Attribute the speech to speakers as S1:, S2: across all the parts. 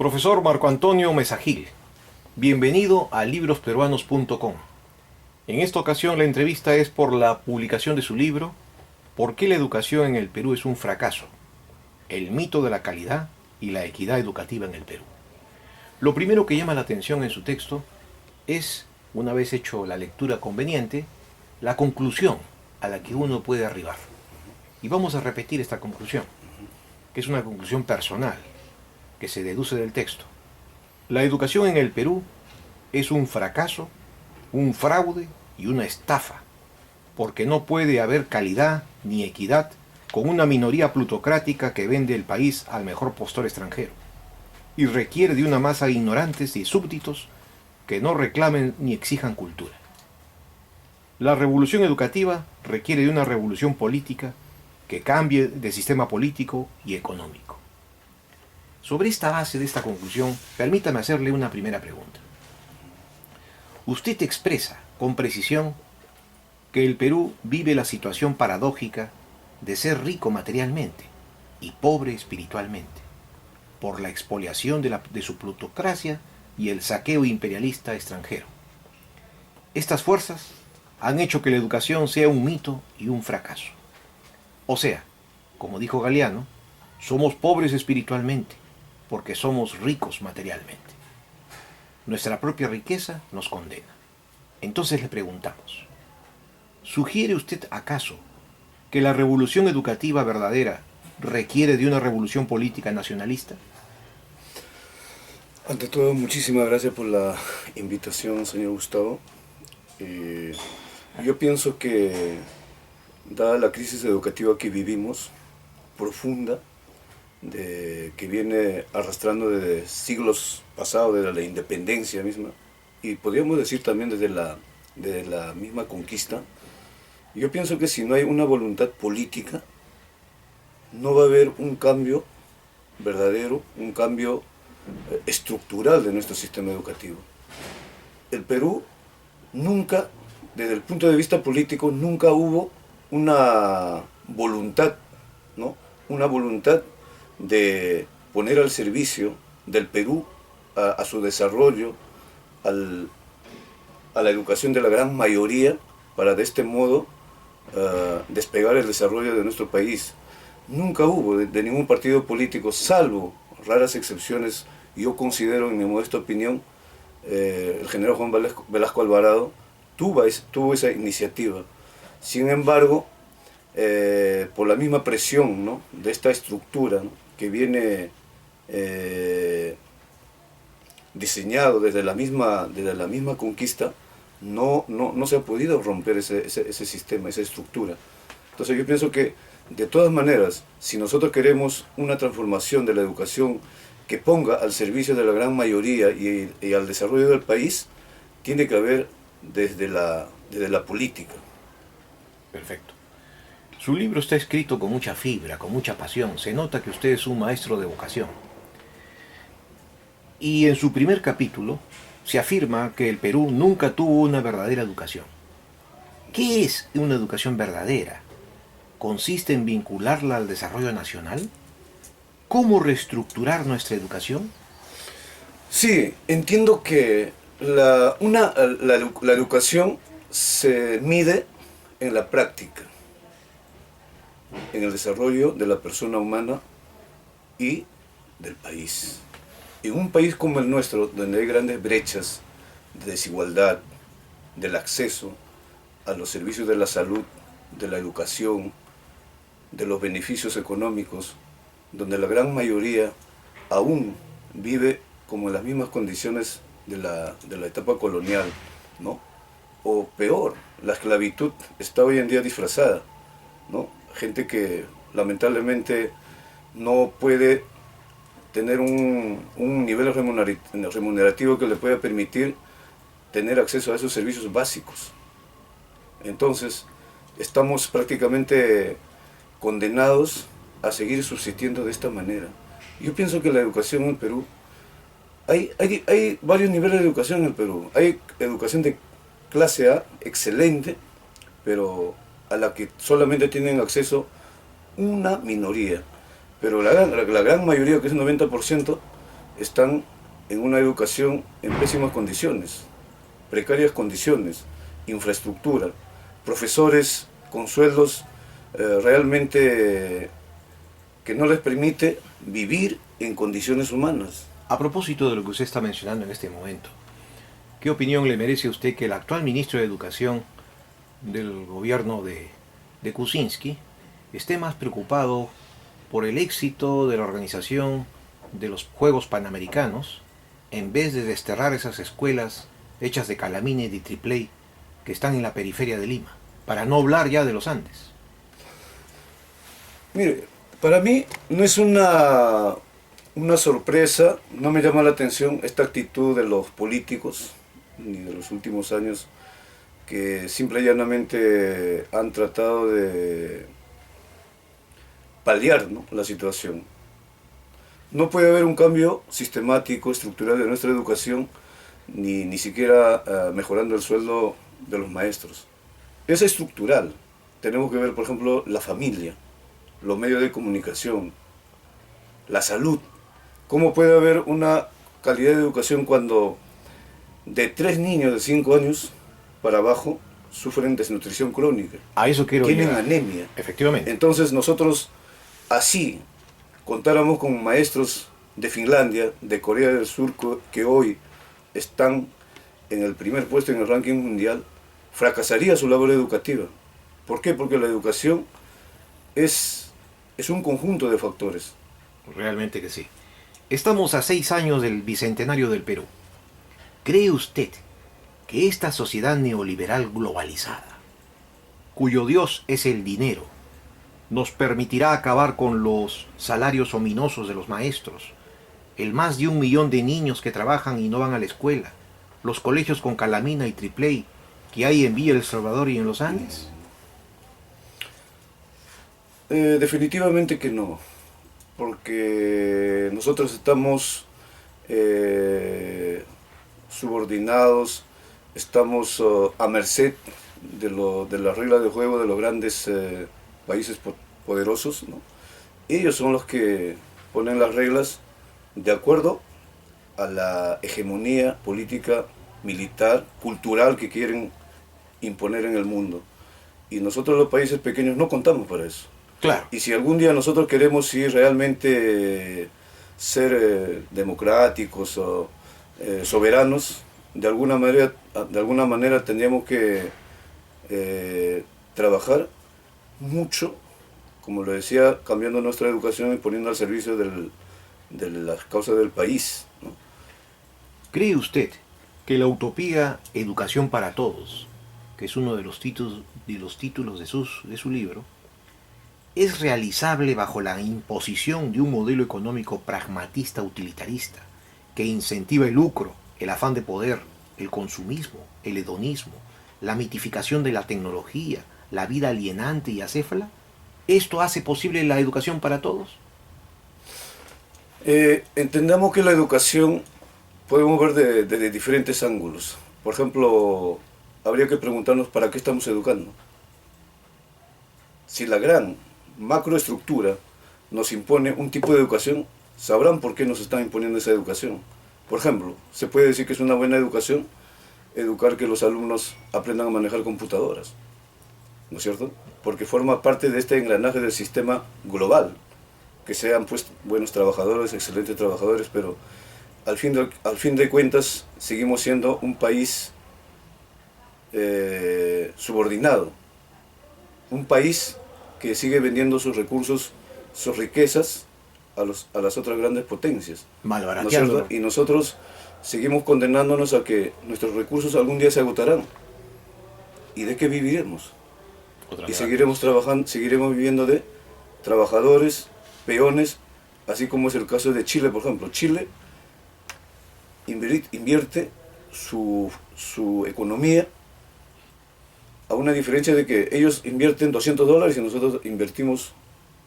S1: Profesor Marco Antonio Mesagil, bienvenido a librosperuanos.com. En esta ocasión la entrevista es por la publicación de su libro ¿Por qué la educación en el Perú es un fracaso? El mito de la calidad y la equidad educativa en el Perú. Lo primero que llama la atención en su texto es, una vez hecho la lectura conveniente, la conclusión a la que uno puede arribar. Y vamos a repetir esta conclusión, que es una conclusión personal, que se deduce del texto. La educación en el Perú es un fracaso, un fraude y una estafa, porque no puede haber calidad ni equidad con una minoría plutocrática que vende el país al mejor postor extranjero, y requiere de una masa de ignorantes y súbditos que no reclamen ni exijan cultura. La revolución educativa requiere de una revolución política que cambie de sistema político y económico. Sobre esta base de esta conclusión, permítame hacerle una primera pregunta. Usted expresa con precisión que el Perú vive la situación paradójica de ser rico materialmente y pobre espiritualmente, por la expoliación de su plutocracia y el saqueo imperialista extranjero. Estas fuerzas han hecho que la educación sea un mito y un fracaso. O sea, como dijo Galeano, somos pobres espiritualmente porque somos ricos materialmente. Nuestra propia riqueza nos condena. Entonces le preguntamos, ¿sugiere usted acaso que la revolución educativa verdadera requiere de una revolución política nacionalista?
S2: Ante todo, muchísimas gracias por la invitación, señor Gustavo. Yo pienso que, dada la crisis educativa que vivimos, profunda, que viene arrastrando desde siglos pasados, desde la independencia misma, y podríamos decir también desde la misma conquista, yo pienso que si no hay una voluntad política, no va a haber un cambio verdadero, un cambio estructural de nuestro sistema educativo. El Perú nunca, desde el punto de vista político, nunca hubo una voluntad, ¿no? Una voluntad de poner al servicio del Perú, a su desarrollo, a la educación de la gran mayoría, para de este modo despegar el desarrollo de nuestro país. Nunca hubo de ningún partido político, salvo raras excepciones. Yo considero, en mi modesta opinión, el general Juan Velasco Alvarado tuvo esa iniciativa. Sin embargo, por la misma presión, ¿no?, de esta estructura, ¿no?, que viene diseñado desde la misma conquista, no se ha podido romper ese sistema, esa estructura. Entonces yo pienso que, de todas maneras, si nosotros queremos una transformación de la educación que ponga al servicio de la gran mayoría y al desarrollo del país, tiene que haber desde la política.
S1: Perfecto. Su libro está escrito con mucha fibra, con mucha pasión. Se nota que usted es un maestro de vocación. Y en su primer capítulo se afirma que el Perú nunca tuvo una verdadera educación. ¿Qué es una educación verdadera? ¿Consiste en vincularla al desarrollo nacional? ¿Cómo reestructurar nuestra educación?
S2: Sí, entiendo que la educación se mide en la práctica, en el desarrollo de la persona humana y del país. En un país como el nuestro, donde hay grandes brechas de desigualdad, del acceso a los servicios de la salud, de la educación, de los beneficios económicos, donde la gran mayoría aún vive como en las mismas condiciones de la etapa colonial, ¿no? O peor, la esclavitud está hoy en día disfrazada, ¿no? Gente que lamentablemente no puede tener un nivel remunerativo que le pueda permitir tener acceso a esos servicios básicos. Entonces, estamos prácticamente condenados a seguir subsistiendo de esta manera. Yo pienso que la educación en el Perú, hay varios niveles de educación en el Perú. Hay educación de clase A, excelente, pero a la que solamente tienen acceso una minoría. Pero la gran mayoría, que es un 90%, están en una educación en pésimas condiciones, precarias condiciones, infraestructura, profesores con sueldos realmente que no les permite vivir en condiciones humanas.
S1: A propósito de lo que usted está mencionando en este momento, ¿qué opinión le merece a usted que el actual ministro de Educación del gobierno de Kuczynski esté más preocupado por el éxito de la organización de los Juegos Panamericanos en vez de desterrar esas escuelas hechas de calamina y de triple A que están en la periferia de Lima, para no hablar ya de los Andes?
S2: Mire, para mí no es una sorpresa, no me llama la atención esta actitud de los políticos, ni de los últimos años, que simple y llanamente han tratado de paliar, ¿no?, la situación. No puede haber un cambio sistemático, estructural de nuestra educación, ni siquiera mejorando el sueldo de los maestros. Es estructural. Tenemos que ver, por ejemplo, la familia, los medios de comunicación, la salud. ¿Cómo puede haber una calidad de educación cuando de 3 niños de 5 años para abajo sufren desnutrición crónica?
S1: A eso quiero
S2: Tienen
S1: llegar.
S2: anemia.
S1: Efectivamente.
S2: Entonces nosotros, así, contáramos con maestros de Finlandia, de Corea del Sur, que hoy están en el primer puesto en el ranking mundial, fracasaría su labor educativa. ¿Por qué? Porque la educación es un conjunto de factores.
S1: Realmente que sí. Estamos a 6 años del bicentenario del Perú. ¿Cree usted que esta sociedad neoliberal globalizada, cuyo dios es el dinero, nos permitirá acabar con los salarios ominosos de los maestros, el más de 1 millón de niños que trabajan y no van a la escuela, los colegios con calamina y triple A que hay en Villa El Salvador y en los Andes?
S2: Definitivamente que no, porque nosotros estamos subordinados, estamos a merced de las reglas de juego de los grandes países poderosos, ¿no? Ellos son los que ponen las reglas de acuerdo a la hegemonía política, militar, cultural que quieren imponer en el mundo. Y nosotros los países pequeños no contamos para eso.
S1: Claro.
S2: Y si algún día nosotros queremos sí, realmente ser democráticos o soberanos, de alguna manera tendríamos que trabajar mucho, como lo decía, cambiando nuestra educación y poniendo al servicio de las causas del país, ¿no?
S1: ¿Cree usted que la utopía Educación para Todos, que es uno de los títulos de su libro, es realizable bajo la imposición de un modelo económico pragmatista utilitarista que incentiva el lucro, el afán de poder, el consumismo, el hedonismo, la mitificación de la tecnología, la vida alienante y acéfala? ¿Esto hace posible la educación para todos?
S2: Entendamos que la educación podemos ver desde diferentes ángulos. Por ejemplo, habría que preguntarnos para qué estamos educando. Si la gran macroestructura nos impone un tipo de educación, sabrán por qué nos están imponiendo esa educación. Por ejemplo, se puede decir que es una buena educación educar que los alumnos aprendan a manejar computadoras, ¿no es cierto? Porque forma parte de este engranaje del sistema global, que sean pues buenos trabajadores, excelentes trabajadores, pero al fin de cuentas seguimos siendo un país subordinado, un país que sigue vendiendo sus recursos, sus riquezas a las otras grandes potencias, ¿no es cierto? Y nosotros seguimos condenándonos a que nuestros recursos algún día se agotarán. ¿Y de qué viviremos? Y seguiremos trabajando, seguiremos viviendo de trabajadores, peones, así como es el caso de Chile, por ejemplo. Chile invierte su economía a una diferencia de que ellos invierten $200 y nosotros invertimos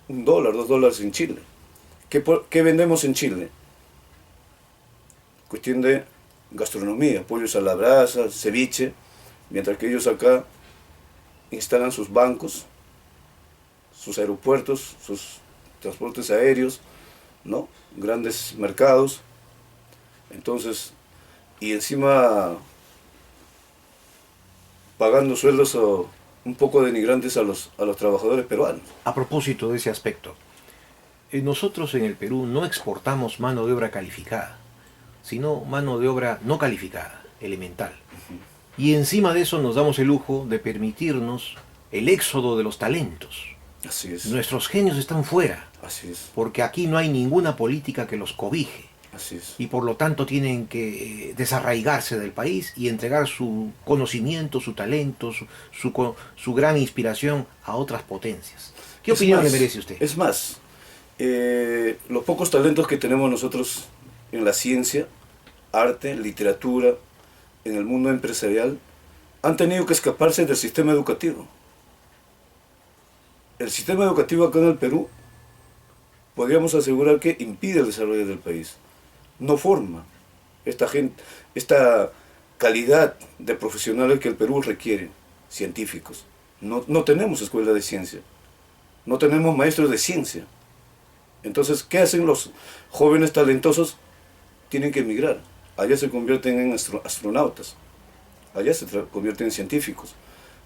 S2: $1, $2 en Chile. ¿Qué vendemos en Chile? Cuestión de gastronomía, pollos a la brasa, ceviche, mientras que ellos acá instalan sus bancos, sus aeropuertos, sus transportes aéreos, ¿no?, grandes mercados, Entonces, y encima pagando sueldos un poco denigrantes a los trabajadores peruanos.
S1: A propósito de ese aspecto, nosotros en el Perú no exportamos mano de obra calificada, sino mano de obra no calificada, elemental. Y encima de eso nos damos el lujo de permitirnos el éxodo de los talentos.
S2: Así es.
S1: Nuestros genios están fuera,
S2: Así es.
S1: porque aquí no hay ninguna política que los cobije.
S2: Así es.
S1: Y por lo tanto tienen que desarraigarse del país y entregar su conocimiento, su talento, su gran inspiración a otras potencias. ¿Qué opinión le merece usted?
S2: Es más, los pocos talentos que tenemos nosotros en la ciencia, arte, literatura, en el mundo empresarial, han tenido que escaparse del sistema educativo. El sistema educativo acá en el Perú, podríamos asegurar que impide el desarrollo del país. No forma esta calidad de profesionales que el Perú requiere, científicos. No tenemos escuela de ciencia, no tenemos maestros de ciencia. Entonces, ¿qué hacen los jóvenes talentosos? Tienen que emigrar. Allá se convierten en astronautas, allá se convierten en científicos,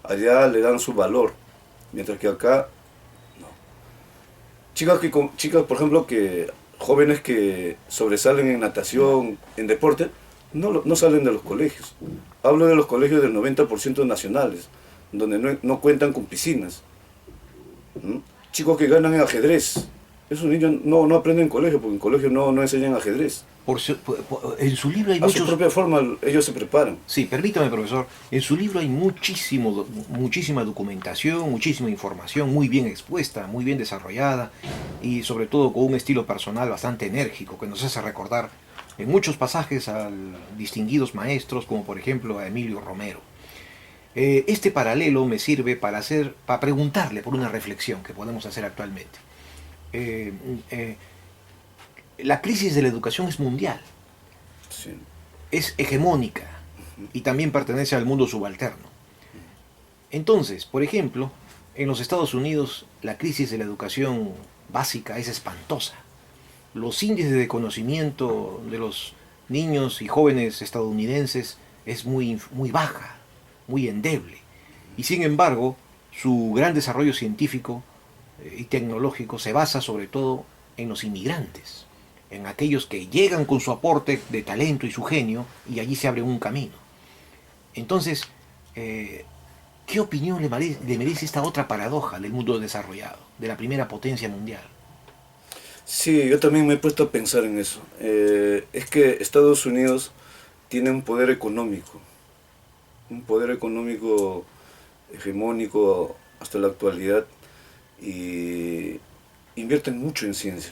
S2: allá le dan su valor, mientras que acá no. Chicas, por ejemplo, jóvenes que sobresalen en natación, en deporte, no salen de los colegios. Hablo de los colegios del 90% nacionales, donde no cuentan con piscinas. Chicos que ganan en ajedrez. Esos niños no aprenden en colegio, porque en colegio no enseñan ajedrez.
S1: En su libro hay
S2: A su propia forma ellos se preparan.
S1: Sí, permítame, profesor. En su libro hay muchísima documentación, muchísima información, muy bien expuesta, muy bien desarrollada y sobre todo con un estilo personal bastante enérgico que nos hace recordar en muchos pasajes a distinguidos maestros como por ejemplo a Emilio Romero. Este paralelo me sirve para preguntarle por una reflexión que podemos hacer actualmente. La crisis de la educación es mundial,
S2: Sí.
S1: es hegemónica y también pertenece al mundo subalterno. Entonces, por ejemplo, en los Estados Unidos la crisis de la educación básica es espantosa. Los índices de conocimiento de los niños y jóvenes estadounidenses es muy baja, muy endeble. Y sin embargo, su gran desarrollo científico y tecnológico se basa sobre todo en los inmigrantes, en aquellos que llegan con su aporte de talento y su genio y allí se abre un camino. Entonces, ¿qué opinión le merece esta otra paradoja del mundo desarrollado, de la primera potencia mundial?
S2: Sí, yo también me he puesto a pensar en eso. Es que Estados Unidos tiene un poder económico hegemónico hasta la actualidad, y invierten mucho en ciencia.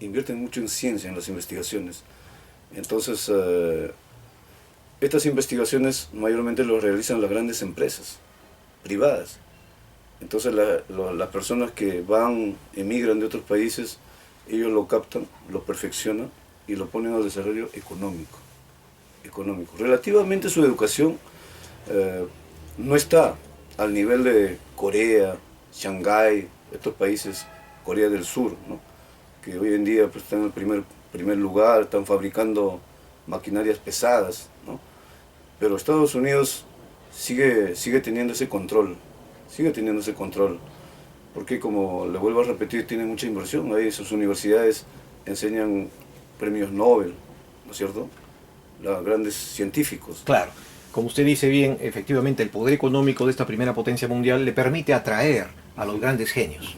S2: En las investigaciones. Entonces, estas investigaciones mayormente lo realizan las grandes empresas privadas. Entonces, las personas que emigran de otros países, ellos lo captan, lo perfeccionan y lo ponen al desarrollo económico. Relativamente su educación no está al nivel de Corea, Shanghái, estos países, Corea del Sur, ¿no? Que hoy en día pues, están en el primer lugar, están fabricando maquinarias pesadas, ¿no? Pero Estados Unidos sigue teniendo ese control, porque como le vuelvo a repetir, tiene mucha inversión. Ahí sus universidades enseñan premios Nobel, ¿no es cierto? Los grandes científicos.
S1: Claro, como usted dice bien, efectivamente el poder económico de esta primera potencia mundial le permite atraer a los grandes genios.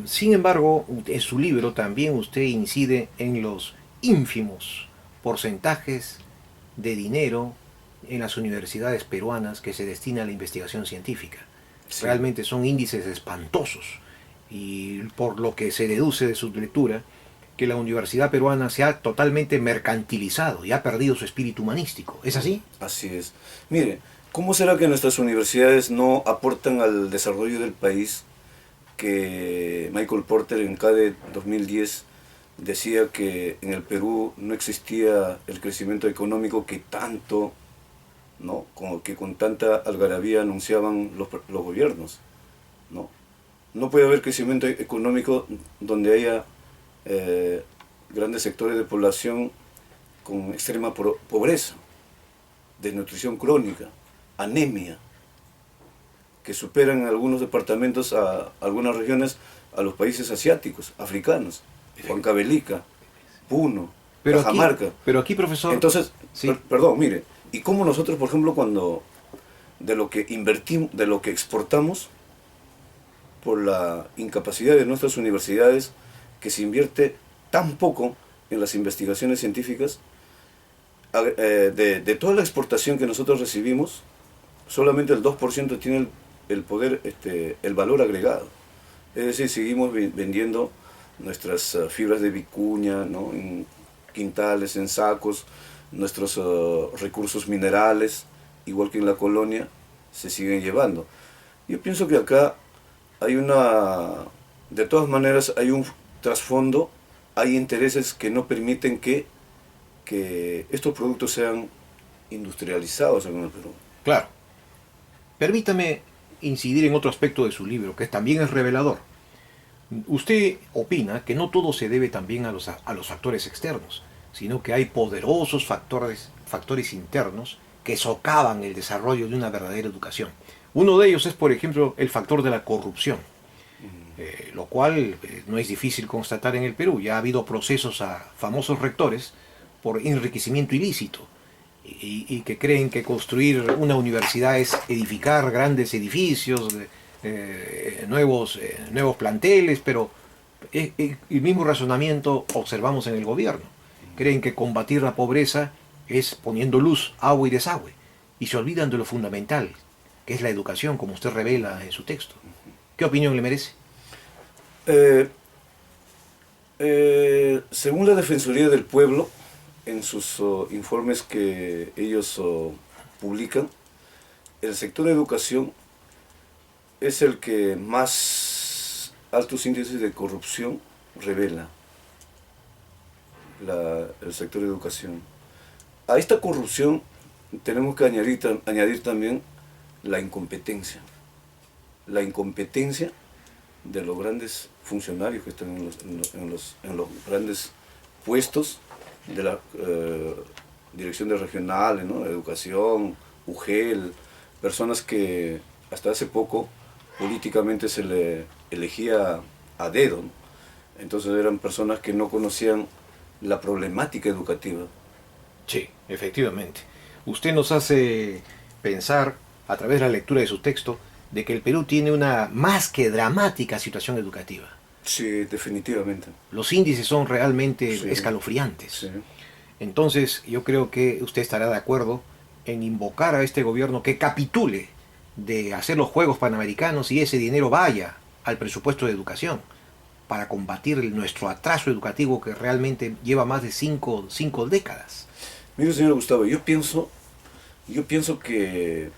S1: Sin embargo, en su libro también usted incide en los ínfimos porcentajes de dinero en las universidades peruanas que se destina a la investigación científica. Sí. Realmente son índices espantosos y por lo que se deduce de su lectura que la universidad peruana se ha totalmente mercantilizado y ha perdido su espíritu humanístico. ¿Es así?
S2: Así es. Mire, ¿cómo será que nuestras universidades no aportan al desarrollo del país? Que Michael Porter en CADE 2010 decía que en el Perú no existía el crecimiento económico que tanto, ¿no? Como que con tanta algarabía anunciaban los gobiernos, ¿no? No puede haber crecimiento económico donde haya grandes sectores de población con extrema pobreza, desnutrición crónica, anemia, que superan en algunos departamentos, a algunas regiones, a los países asiáticos, africanos, Huancavelica, Puno, Cajamarca.
S1: Pero aquí, profesor...
S2: Entonces,
S1: sí.
S2: perdón, mire, y cómo nosotros, por ejemplo, cuando de lo que invertimos, de lo que exportamos, por la incapacidad de nuestras universidades, que se invierte tan poco en las investigaciones científicas, de toda la exportación que nosotros recibimos, solamente el 2% tiene el poder, el valor agregado. Es decir, seguimos vendiendo nuestras fibras de vicuña, ¿no?, en quintales, en sacos, nuestros recursos minerales, igual que en la colonia, se siguen llevando. Yo pienso que acá hay de todas maneras hay un trasfondo, hay intereses que no permiten que estos productos sean industrializados en el Perú.
S1: Claro. Permítame incidir en otro aspecto de su libro, que también es revelador. Usted opina que no todo se debe también a los factores externos, sino que hay poderosos factores internos que socavan el desarrollo de una verdadera educación. Uno de ellos es, por ejemplo, el factor de la corrupción, lo cual no es difícil constatar en el Perú. Ya ha habido procesos a famosos rectores por enriquecimiento ilícito y que creen que construir una universidad es edificar grandes edificios, nuevos planteles, pero el mismo razonamiento observamos en el gobierno. Creen que combatir la pobreza es poniendo luz, agua y desagüe, y se olvidan de lo fundamental, que es la educación, como usted revela en su texto. ¿Qué opinión le merece?
S2: Según la Defensoría del Pueblo, en sus informes que ellos publican, el sector de educación es el que más altos índices de corrupción revela, el sector de educación. A esta corrupción tenemos que añadir también la incompetencia de los grandes funcionarios que están en los grandes puestos de la dirección de regionales, ¿no?, educación, UGEL, personas que hasta hace poco políticamente se le elegía a dedo, ¿no? Entonces eran personas que no conocían la problemática educativa.
S1: Sí, efectivamente. Usted nos hace pensar, a través de la lectura de su texto, de que el Perú tiene una más que dramática situación educativa.
S2: Sí, definitivamente.
S1: Los índices son realmente
S2: Sí.
S1: escalofriantes.
S2: Sí.
S1: Entonces, yo creo que usted estará de acuerdo en invocar a este gobierno que capitule de hacer los Juegos Panamericanos y ese dinero vaya al presupuesto de educación para combatir nuestro atraso educativo que realmente lleva más de cinco décadas.
S2: Mire, señor Gustavo, yo pienso que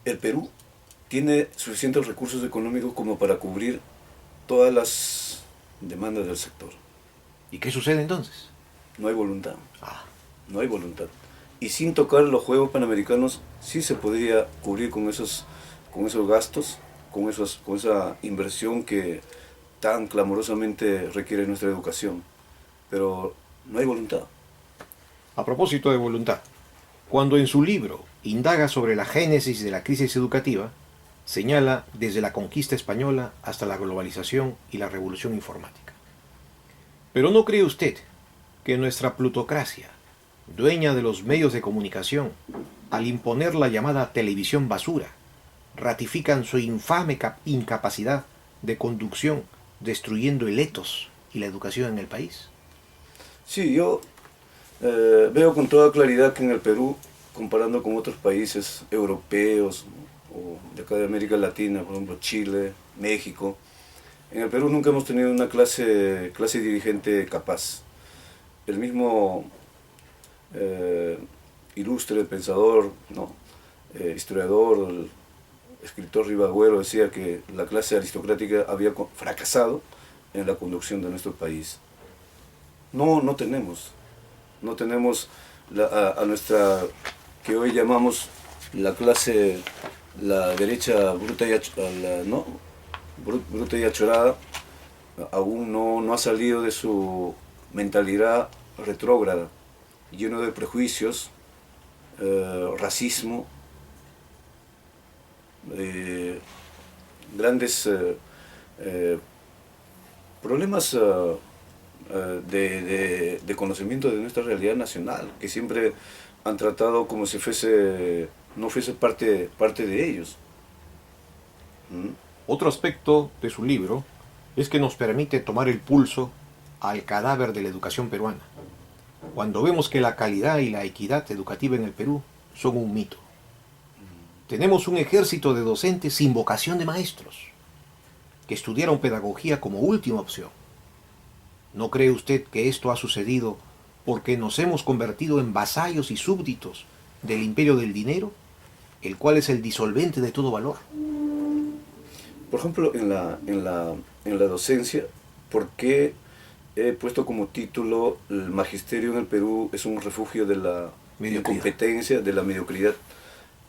S2: el Perú tiene suficientes recursos económicos como para cubrir todas las demandas del sector.
S1: ¿Y qué sucede entonces?
S2: No hay voluntad.
S1: Ah,
S2: No hay voluntad. Y sin tocar los Juegos Panamericanos, sí se podría cubrir con esos gastos, con esa inversión que tan clamorosamente requiere nuestra educación. Pero no hay voluntad.
S1: a propósito de voluntad, cuando en su libro indaga sobre la génesis de la crisis educativa, señala desde la conquista española hasta la globalización y la revolución informática. Pero ¿no cree usted que nuestra plutocracia, dueña de los medios de comunicación, al imponer la llamada televisión basura, ratifican su infame incapacidad de conducción, destruyendo el ethos y la educación en el país?
S2: Sí, yo veo con toda claridad que en el Perú, comparando con otros países europeos, ¿no?, o de acá de América Latina, por ejemplo Chile, México, en el Perú nunca hemos tenido una clase dirigente capaz. El mismo ilustre pensador, ¿no?, historiador, el escritor Ribagüero decía que la clase aristocrática había fracasado en la conducción de nuestro país. No tenemos a nuestra, que hoy llamamos la clase, la derecha bruta y, bruta y achorada, aún no ha salido de su mentalidad retrógrada, lleno de prejuicios, racismo, grandes problemas de conocimiento de nuestra realidad nacional, que siempre han tratado como si no fuese parte de ellos. ¿Mm?
S1: Otro aspecto de su libro es que nos permite tomar el pulso al cadáver de la educación peruana, cuando vemos que la calidad y la equidad educativa en el Perú son un mito. Tenemos un ejército de docentes sin vocación de maestros, que estudiaron pedagogía como última opción. ¿No cree usted que esto ha sucedido porque nos hemos convertido en vasallos y súbditos del imperio del dinero, el cual es el disolvente de todo valor?
S2: Por ejemplo, en la docencia, ¿por qué he puesto como título el magisterio en el Perú es un refugio de la incompetencia, de la mediocridad?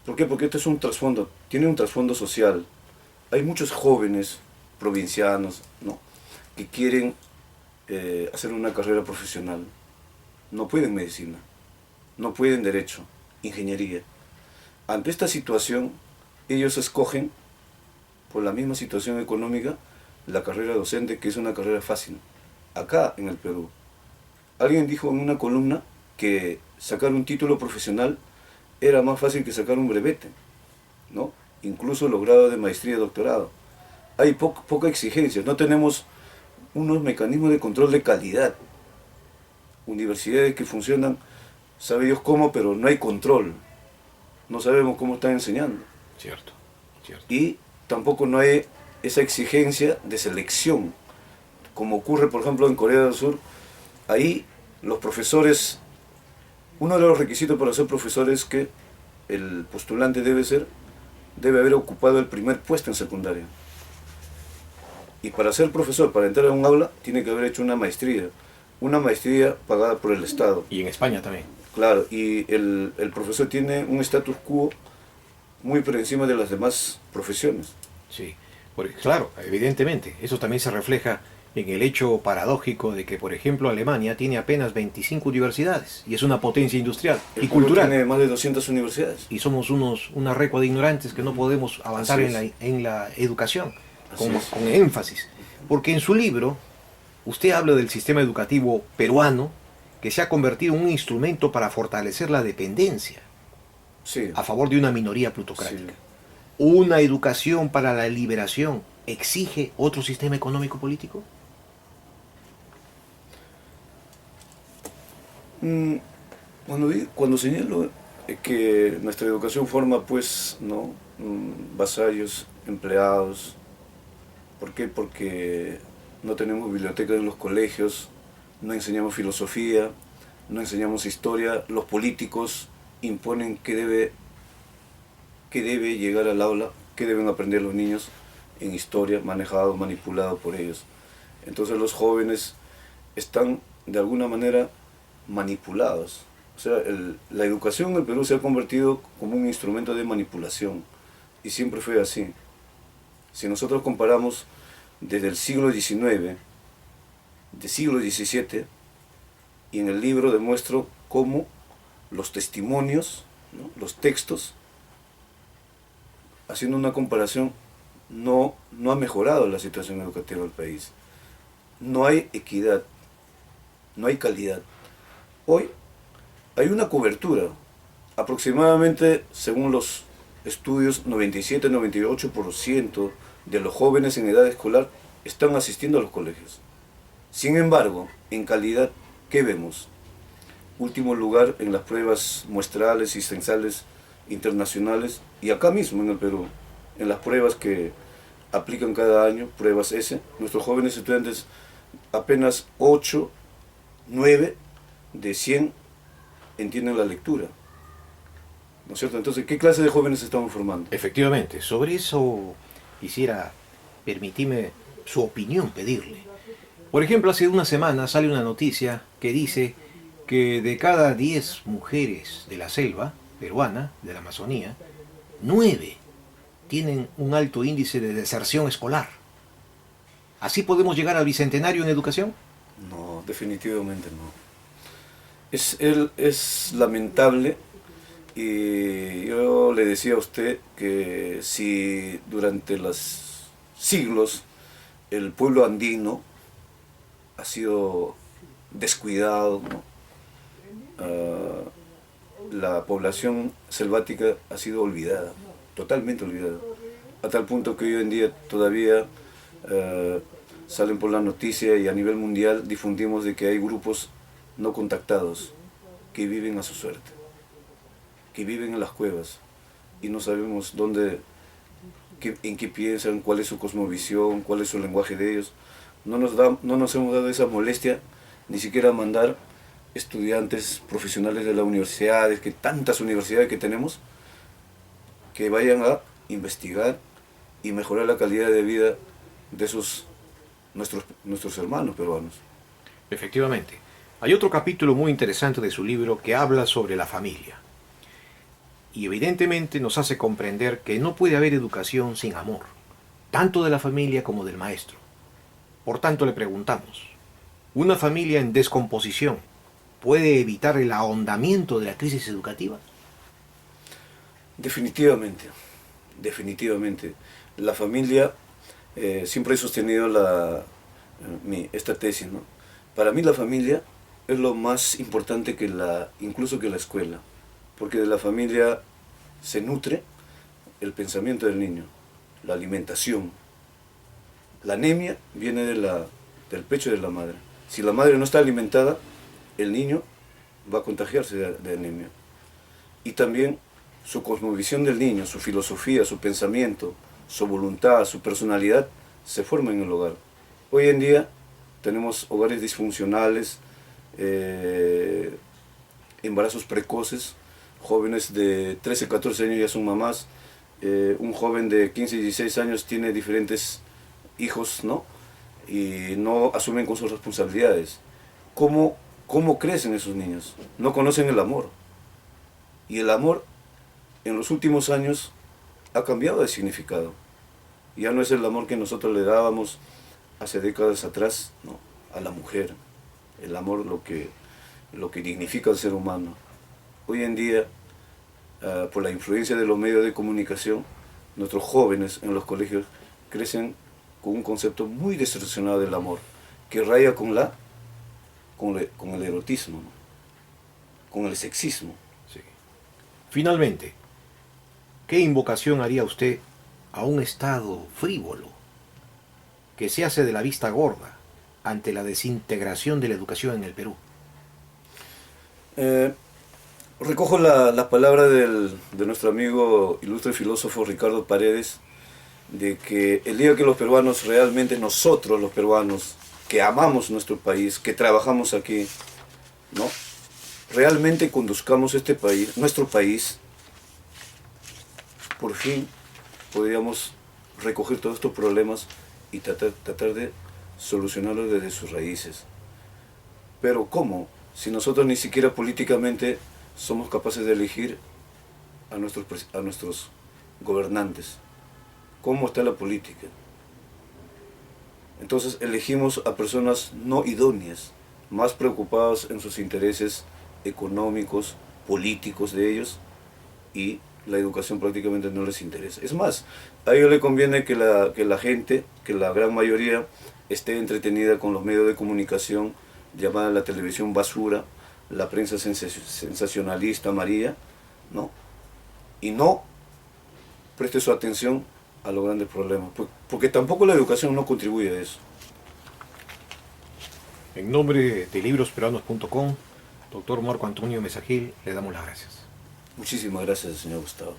S2: ¿Por qué? Porque esto es un trasfondo, tiene un trasfondo social. Hay muchos jóvenes provincianos, ¿no?, que quieren hacer una carrera profesional. No pueden medicina, no pueden derecho, ingeniería. Ante esta situación, ellos escogen, por la misma situación económica, la carrera docente, que es una carrera fácil, acá en el Perú. Alguien dijo en una columna que sacar un título profesional era más fácil que sacar un brevete, ¿no? Incluso los grados de maestría y doctorado. Hay poca exigencia, no tenemos unos mecanismos de control de calidad. Universidades que funcionan, sabe Dios cómo, pero no hay control. No sabemos cómo están enseñando.
S1: Cierto, cierto.
S2: Y tampoco no hay esa exigencia de selección, como ocurre, por ejemplo, en Corea del Sur. Ahí los profesores, uno de los requisitos para ser profesor es que el postulante debe haber ocupado el primer puesto en secundaria. Y para ser profesor, para entrar a un aula, tiene que haber hecho una maestría pagada por el Estado.
S1: Y en España también.
S2: Claro, y el profesor tiene un status quo muy por encima de las demás profesiones.
S1: Sí, porque claro, evidentemente, eso también se refleja en el hecho paradójico de que, por ejemplo, Alemania tiene apenas 25 universidades y es una potencia industrial y cultural.
S2: Tiene más de 200 universidades.
S1: Y somos una recua de ignorantes que no podemos avanzar en la educación con énfasis. Porque en su libro, usted habla del sistema educativo peruano que se ha convertido en un instrumento para fortalecer la dependencia a favor de una minoría plutocrática.
S2: Sí.
S1: ¿Una educación para la liberación exige otro sistema económico-político?
S2: Cuando señalo que nuestra educación forma, pues, ¿no?, vasallos, empleados. ¿Por qué? Porque no tenemos bibliotecas en los colegios, no enseñamos filosofía, no enseñamos historia. Los políticos imponen qué debe llegar al aula, qué deben aprender los niños en historia, manejado, manipulado por ellos. Entonces los jóvenes están de alguna manera manipulados. O sea, la educación en el Perú se ha convertido como un instrumento de manipulación y siempre fue así. Si nosotros comparamos desde el siglo XIX, del siglo XVII, y en el libro demuestro cómo los testimonios, ¿no?, los textos, haciendo una comparación, no ha mejorado la situación educativa del país. No hay equidad, no hay calidad. Hoy hay una cobertura, aproximadamente, según los estudios, 97-98% de los jóvenes en edad escolar están asistiendo a los colegios. Sin embargo, en calidad, ¿qué vemos? Último lugar en las pruebas muestrales y censales internacionales, y acá mismo en el Perú, en las pruebas que aplican cada año, pruebas S, nuestros jóvenes estudiantes apenas 8, 9 de 100 entienden la lectura. ¿No es cierto? Entonces, ¿qué clase de jóvenes estamos formando?
S1: Efectivamente, sobre eso quisiera permitirme su opinión, pedirle. Por ejemplo, hace una semana sale una noticia que dice que de cada 10 mujeres de la selva peruana, de la Amazonía, 9 tienen un alto índice de deserción escolar. ¿Así podemos llegar al bicentenario en educación?
S2: No, definitivamente no. Es lamentable, y yo le decía a usted que si durante los siglos el pueblo andino ha sido descuidado, ¿no? La población selvática ha sido olvidada, totalmente olvidada, a tal punto que hoy en día todavía salen por la noticia y a nivel mundial difundimos de que hay grupos no contactados que viven a su suerte, que viven en las cuevas y no sabemos dónde, en qué piensan, cuál es su cosmovisión, cuál es su lenguaje de ellos. No nos hemos dado esa molestia ni siquiera mandar estudiantes profesionales de las universidades, que tantas universidades que tenemos, que vayan a investigar y mejorar la calidad de vida de esos nuestros hermanos peruanos.
S1: Efectivamente. Hay otro capítulo muy interesante de su libro que habla sobre la familia. Y evidentemente nos hace comprender que no puede haber educación sin amor, tanto de la familia como del maestro. Por tanto, le preguntamos, ¿una familia en descomposición puede evitar el ahondamiento de la crisis educativa?
S2: Definitivamente, definitivamente. La familia, siempre he sostenido esta tesis, ¿no? Para mí la familia es lo más importante incluso que la escuela, porque de la familia se nutre el pensamiento del niño, la alimentación. La anemia viene del pecho de la madre. Si la madre no está alimentada, el niño va a contagiarse de anemia. Y también su cosmovisión del niño, su filosofía, su pensamiento, su voluntad, su personalidad, se forma en el hogar. Hoy en día tenemos hogares disfuncionales, embarazos precoces, jóvenes de 13, 14 años ya son mamás, un joven de 15, 16 años tiene diferentes hijos, ¿no? Y no asumen con sus responsabilidades. ¿Cómo crecen esos niños? No conocen el amor. Y el amor en los últimos años ha cambiado de significado. Ya no es el amor que nosotros le dábamos hace décadas atrás, ¿no?, a la mujer. El amor lo que dignifica al ser humano. Hoy en día, por la influencia de los medios de comunicación, nuestros jóvenes en los colegios crecen con un concepto muy distorsionado del amor, que raya con el erotismo, ¿no?, con el sexismo.
S1: Sí. Finalmente, ¿qué invocación haría usted a un Estado frívolo que se hace de la vista gorda ante la desintegración de la educación en el Perú?
S2: Recojo la palabra de nuestro amigo ilustre filósofo Ricardo Paredes, de que el día que los peruanos realmente, nosotros los peruanos, que amamos nuestro país, que trabajamos aquí, ¿no?, realmente conduzcamos este país, nuestro país, por fin podríamos recoger todos estos problemas y tratar de solucionarlos desde sus raíces. Pero ¿cómo? Si nosotros ni siquiera políticamente somos capaces de elegir a nuestros gobernantes. ¿Cómo está la política? Entonces elegimos a personas no idóneas, más preocupadas en sus intereses económicos, políticos de ellos, y la educación prácticamente no les interesa. Es más, a ellos les conviene que la gente, que la gran mayoría, esté entretenida con los medios de comunicación, llamada la televisión basura, la prensa sensacionalista amarilla, ¿no?, y no preste su atención a los grandes problemas, porque tampoco la educación no contribuye a eso.
S1: En nombre de librosperuanos.com, doctor Marco Antonio Mesa Gil, le damos las gracias.
S2: Muchísimas gracias, señor Gustavo.